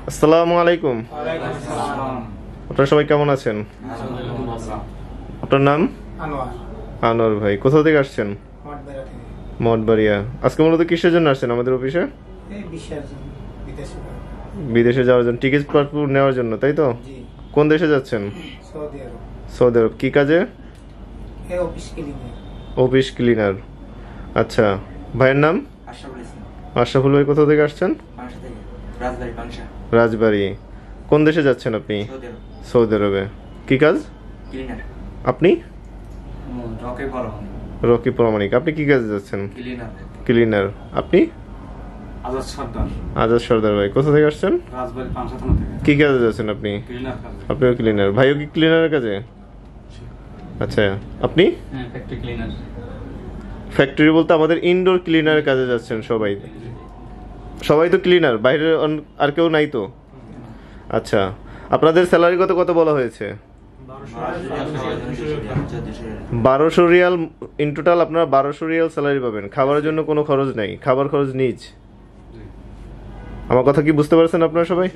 আসসালামু আলাইকুম। ওয়ালাইকুম আসসালাম। আপনারা সবাই কেমন আছেন? আলহামদুলিল্লাহ। আপনার নাম? আনোয়ার। আনোয়ার ভাই, কোথা থেকে আসছেন? মঠবাড়িয়া থেকে। মঠবাড়িয়া। আজকে মূলত কিসের জন্য আসছেন আমাদের অফিসে? এই বিশ্বের জন্য বিদেশে যাওয়া। বিদেশে যাওয়ার জন্য, টিকিট পাসপোর্ট নেওয়ার জন্য, তাই তো? জি। কোন দেশে যাচ্ছেন? সৌদি আরব। সৌদি আরব। কি কাজে? এই অফিস ক্লিনিং। Office cleaner. আচ্ছা, ভাইয়ের নাম? আশরাফুল ইসলাম। আশরাফুল ভাই, কোথা থেকে আসছেন? পাংশা থেকে। রাজবাড়ি পাংশা। রাজবাড়ি। কোন দেশে যাচ্ছেন আপনি? সৌদি আরব। সৌদি আরবে। কি কাজ? ক্লিনার। আপনি? রকে বড়। রকি প্রামাণিক। আপনি কি কাজে যাচ্ছেন? ক্লিনার। ক্লিনার। আপনি? আজাদ সর্দার, আজাদ সর্দার ভাই, কোথা থেকে আসছেন? রাজবাড়ি পাংশা থানা থেকে। কি কাজে যাচ্ছেন আপনি? ক্লিনার কাজে। আপনিও ক্লিনার। ভাইও কি ক্লিনারের কাজে? আচ্ছা, আপনি? হ্যাঁ, ফ্যাক্টরি ক্লিনার। ফ্যাক্টরি বলতে আমাদের ইনডোর ক্লিনারের কাজে যাচ্ছেন সবাই? সবাই তো ক্লিনার, বাইরে আর কেউ নাই তো? আচ্ছা, আপনাদের স্যালারি কত কত বলা হয়েছে? 1200 রিয়াল ইন টোটাল। আপনারা 1200 রিয়াল স্যালারি পাবেন। খাবারের জন্য কোনো খরচ নেই, খাবার খরচ নিজ। আমার কথা কি বুঝতে পারছেন আপনারা সবাই?